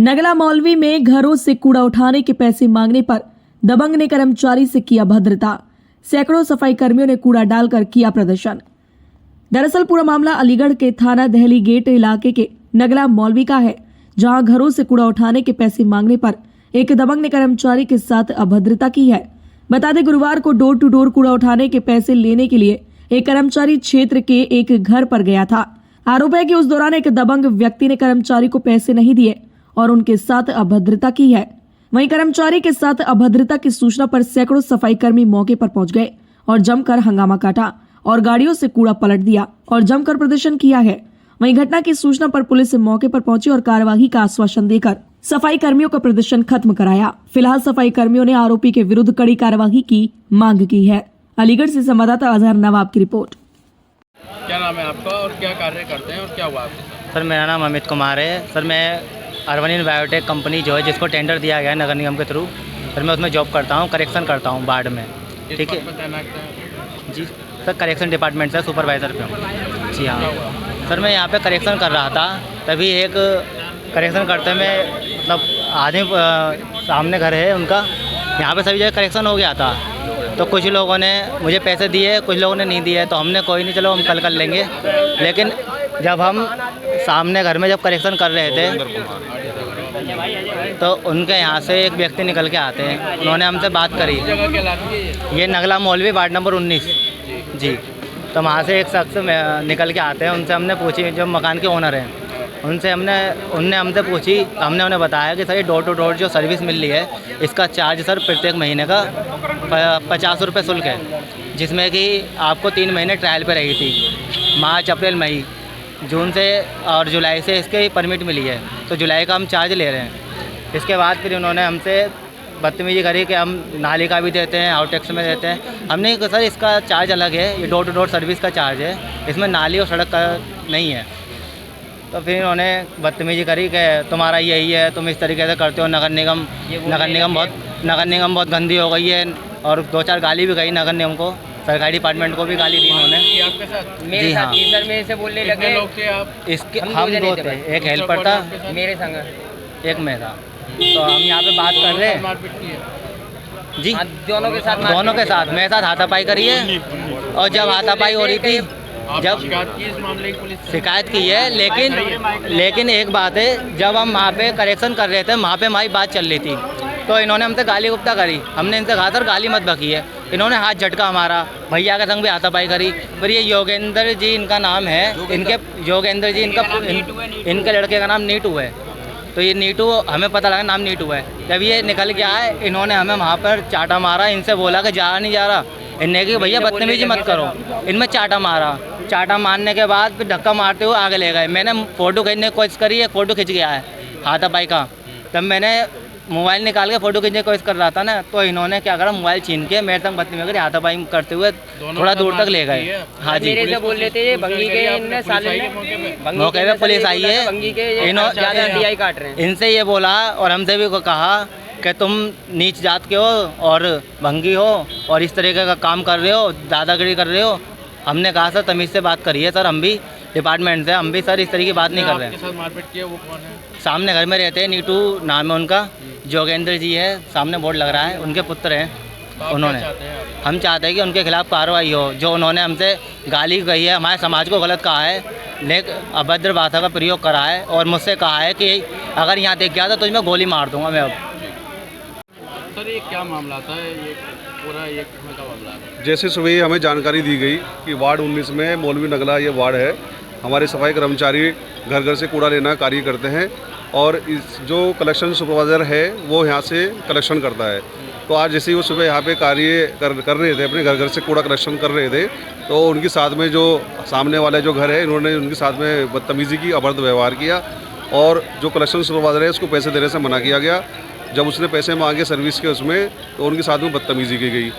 नगला मौलवी में घरों से कूड़ा उठाने के पैसे मांगने पर दबंग ने कर्मचारी से किया भद्रता। सैकड़ों सफाई कर्मियों ने कूड़ा डालकर किया प्रदर्शन। दरअसल पूरा मामला अलीगढ़ के थाना दहली गेट इलाके के नगला मौलवी का है, जहां घरों से कूड़ा उठाने के पैसे मांगने पर एक दबंग ने कर्मचारी के साथ अभद्रता की है। बता दें, गुरुवार को डोर टू डोर कूड़ा उठाने के पैसे लेने के लिए एक कर्मचारी क्षेत्र के एक घर पर गया था। आरोप है कि उस दौरान एक दबंग व्यक्ति ने कर्मचारी को पैसे नहीं दिए और उनके साथ अभद्रता की है। वहीं कर्मचारी के साथ अभद्रता की सूचना पर सैकड़ों सफाई कर्मी मौके पर पहुंच गए और जमकर हंगामा काटा और गाड़ियों से कूड़ा पलट दिया और जमकर प्रदर्शन किया है। वहीं घटना की सूचना पर पुलिस मौके पर पहुंची और कार्यवाही का आश्वासन देकर सफाई कर्मियों का प्रदर्शन खत्म कराया। फिलहाल सफाई कर्मियों ने आरोपी के विरुद्ध कड़ी कार्यवाही की मांग की है। अलीगढ़ से संवाददाता अजहर नवाब की रिपोर्ट। क्या नाम है आपका और क्या कार्य करते हैं और क्या हुआ आपके साथ? सर, मेरा नाम अमित कुमार है। सर, मैं अर्बन बायोटेक कंपनी जो है, जिसको टेंडर दिया गया है नगर निगम के थ्रू, सर मैं उसमें जॉब करता हूँ, करेक्शन करता हूँ वार्ड में। ठीक है जी सर, करेक्शन डिपार्टमेंट से सुपरवाइज़र पे हूँ। जी हाँ सर, मैं यहाँ पे करेक्शन कर रहा था, तभी एक करेक्शन करते में मतलब आदमी सामने घर है उनका, यहाँ पे सभी जगह करेक्शन हो गया था। तो कुछ लोगों ने मुझे पैसे दिए, कुछ लोगों ने नहीं दिए, तो हमने कोई नहीं, चलो हम कल कर लेंगे। लेकिन जब हम सामने घर में जब करेक्शन कर रहे थे तो उनके यहाँ से एक व्यक्ति निकल के आते हैं, उन्होंने हमसे बात करी। ये नगला मौलवी वार्ड नंबर 19 जी। तो वहाँ से एक शख्स निकल के आते हैं, उनसे हमने पूछी, जो मकान के ओनर हैं, उनने हमसे पूछी। हमने उन्हें बताया कि सर ये डोर टू डोर जो सर्विस मिल रही है, इसका चार्ज सर प्रत्येक महीने का 50 रुपये शुल्क है, जिसमें कि आपको 3 महीने ट्रायल पे रही थी। मार्च, अप्रैल, मई, जून से और जुलाई से इसके परमिट मिली है, तो जुलाई का हम चार्ज ले रहे हैं। इसके बाद फिर उन्होंने हमसे बदतमीजी करी कि हम नाली का भी देते हैं, आउट टैक्स में देते हैं। हमने कहा सर इसका चार्ज अलग है, ये डोर टू डोर सर्विस का चार्ज है, इसमें नाली और सड़क का नहीं है। तो फिर उन्होंने बदतमीजी करी कि तुम्हारा यही है, तुम इस तरीके से करते हो। नगर निगम बहुत गंदी हो गई है, और 2-4 गाली भी गई नगर निगम को, सरकारी डिपार्टमेंट को भी गाली दी उन्होंने। आपके साथ? जी हाँ सर, मेरे से बोलने लगे। लोग थे आप? इसके हम 2 थे, एक हेल्पर था, मेरे संग एक मैं था। तो हम यहाँ पे बात कर रहे हैं मारपीट की है? जी, दोनों के साथ मेरे साथ हाथापाई करी है। और जब हाथापाई हो रही थी, जब शिकायत की इस मामले की पुलिस से? शिकायत की है, लेकिन एक बात है, जब हम वहाँ पे करेक्शन कर रहे थे, वहाँ पे हमारी बात चल रही थी, तो इन्होंने हमसे गाली गुप्ता करी। हमने इनसे कहा सर गाली मत बकिए, इन्होंने हाथ झटका हमारा, भैया के संग भी हाथापाई करी। फिर ये योगेंद्र जी इनका नाम है, योगेंद्र जी इनके लड़के का नाम नीटू है। तो ये नीटू, हमें पता लगा नाम नीटू है। जब ये निकल के आए, इन्होंने हमें वहाँ पर चाटा मारा। इनसे बोला कि जा नहीं जा रहा, इनने कि भैया बदतमीजी मत करो, इनमें चाटा मारा। चाटा मारने के बाद फिर धक्का मारते हुए आगे ले गए। मैंने फ़ोटो खींचने की कोशिश करी, एक फ़ोटो खींच गया है हाथापाई का। तब मैंने मोबाइल निकाल के फ़ोटो खींचने की कोशिश कर रहा था ना, तो इन्होंने क्या करा, मोबाइल छीन के मेरे संग बदतमीजी करी, हाथापाई करते हुए थोड़ा दूर तक ले गए। हाँ जी, मेरे से बोल रहे थे भंगी के, इनने साले मौके पे पुलिस आई है, भंगी के ज़्यादा DI काट रहे हैं। इनसे ये बोला और हमसे भी कहा कि तुम नीच जात के हो और भंगी हो और इस तरीके का काम कर रहे हो, दादागिरी कर रहे हो। हमने कहा सर तमीज़ से बात करिए सर, हम भी डिपार्टमेंट से, हम भी सर इस तरीके की बात नहीं कर रहे हैं। आपके साथ मारपीट किया वो कौन है? सामने घर में रहते हैं, नीटू नाम है उनका, जोगेंद्र जी है, सामने बोर्ड लग रहा है, उनके पुत्र हैं। उन्होंने, हम चाहते हैं कि उनके खिलाफ़ कार्रवाई हो। जो उन्होंने हमसे गाली कही है, हमारे समाज को गलत कहा है, लेकिन अभद्र भाषा का प्रयोग करा है और मुझसे कहा है कि अगर यहाँ देख गया तो तुझे मैं गोली मार दूँगा मैं। अब सर ये क्या मामला था? ये पूरा ये किसमें का मामला है? जैसे सुबह हमें जानकारी दी गई कि वार्ड 19 में मौलवी नगला ये वार्ड है, हमारे सफाई कर्मचारी घर घर से कूड़ा लेना कार्य करते हैं, और इस जो कलेक्शन सुपरवाइज़र है वो यहाँ से कलेक्शन करता है। तो आज जैसे ही वो सुबह यहाँ पे कार्य कर रहे थे, अपने घर घर से कूड़ा कलेक्शन कर रहे थे, तो उनके साथ में जो सामने वाले जो घर है, इन्होंने उनके साथ में बदतमीज़ी की, अभद्र व्यवहार किया, और जो कलेक्शन सुपरवाइज़र है उसको पैसे देने से मना किया गया। जब उसने पैसे मांगे सर्विस के उसमें, तो उनके साथ में बदतमीज़ी की गई।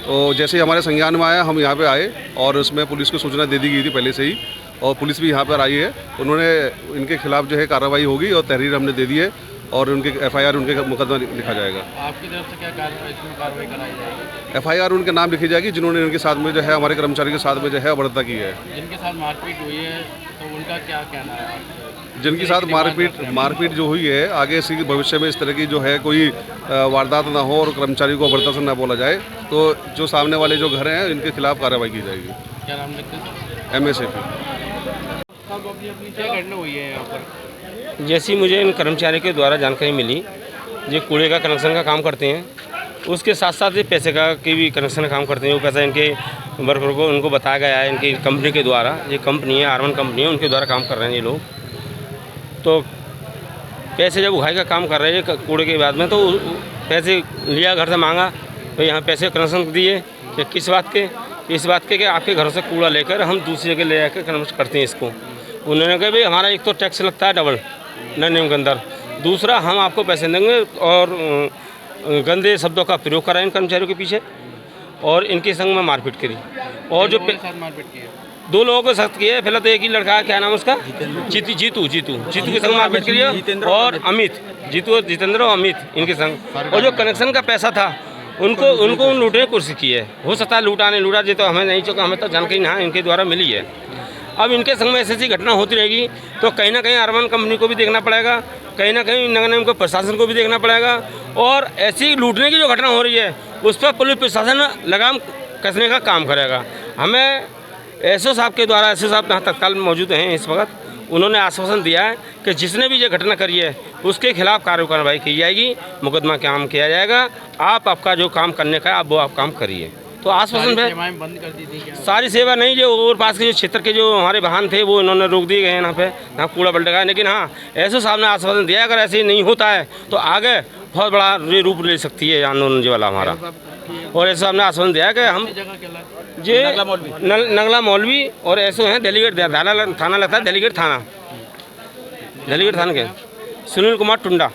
तो जैसे ही हमारे संज्ञान में आया, हम यहाँ पे आए और उसमें पुलिस को सूचना दे दी गई थी पहले से ही, और पुलिस भी यहाँ पर आई है। उन्होंने इनके खिलाफ़ जो है कार्रवाई होगी और तहरीर हमने दे दी है, और उनके FIR उनके मुकदमा लिखा जाएगा। आपकी तरफ से क्या कार्रवाई कराई जाएगी? FIR उनके नाम लिखी जाएगी जिन्होंने इनके साथ में जो है, हमारे कर्मचारी के साथ में जो है अभद्रता की है। जिनके साथ मारपीट हुई है तो उनका क्या कहना है? जिनके साथ मारपीट जो हुई है, आगे इसी भविष्य में इस तरह की जो है कोई वारदात ना हो और कर्मचारी को बर्दाश्त ना बोला जाए, तो जो सामने वाले जो घर हैं इनके खिलाफ कार्रवाई की जाएगी। क्या नाम लिखते हैं? MSAP। अब अपनी क्या घटना हुई है यहाँ पर? जैसी मुझे इन कर्मचारी के द्वारा जानकारी मिली, जो कूड़े का कनेक्शन का काम करते हैं, उसके साथ साथ ये पैसे का की भी कनेक्शन का काम करते हैं। वो पैसा इनके वर्कर को उनको बताया गया है, इनकी कंपनी के द्वारा, ये कंपनी है R1 कंपनी है, उनके द्वारा काम कर रहे हैं ये लोग। तो पैसे जब उठाई का काम कर रहे हैं कूड़े के बाद में, तो पैसे लिया घर से मांगा, तो यहाँ पैसे कनेक्शन दिए कि किस बात के? इस बात के कि आपके घरों से कूड़ा लेकर हम दूसरी जगह ले जाकर कनेक्शन करते हैं इसको। उन्होंने कहा भाई हमारा एक तो टैक्स लगता है डबल नए नियम के अंदर, दूसरा हम आपको पैसे देंगे, और गंदे शब्दों का प्रयोग करा इन कर्मचारियों के पीछे और इनके संग में मारपीट करी। और जो साथ मारपीट की है? 2 लोगों को सख्त किया है। पहले तो एक ही लड़का, क्या नाम उसका, जीतू के संग मारपीट करी है, और अमित, जितेंद्र और अमित इनके संग। और जो कनेक्शन का पैसा था उनको लूटने की कोशिश की है। हो सकता है लूटा नहीं लूटा, जी तो हमें नहीं चुका, हमें तो जानकारी नहीं इनके द्वारा मिली है। अब इनके संग में ऐसी घटना होती रहेगी तो कहीं ना कहीं R1 कंपनी को भी देखना पड़ेगा, कहीं ना कहीं नगर निगम को प्रशासन को भी देखना पड़ेगा, और ऐसी लूटने की जो घटना हो रही है उस पर पुलिस प्रशासन लगाम कसने का काम करेगा। हमें एसओ साहब के द्वारा, एसओ साहब यहाँ तत्काल मौजूद हैं इस वक्त, उन्होंने आश्वासन दिया है कि जिसने भी ये घटना करी है उसके खिलाफ कार्रवाई की जाएगी, मुकदमा काम किया जाएगा। आप आपका जो काम करने का आप वो आप काम करिए। तो आश्वासन है। सेवाएं बंद कर दी थी क्या? सारी सेवा नहीं, जो और पास के जो क्षेत्र के जो हमारे वाहन थे वो इन्होंने रोक दिए गए हैं यहाँ पे, यहाँ कूड़ा पलटेगा। लेकिन हाँ, एसओ साहब ने आश्वासन दिया अगर ऐसे नहीं होता है तो आगे बहुत बड़ा रूप ले सकती है आंदोलन जो वाला हमारा। और एसओ साहब ने आश्वासन दिया कि हम ये नगला मौलवी और एसओ हैं डेलीगेट थाना लगता है, डेलीगेट थाना के सुनील कुमार टुंडा।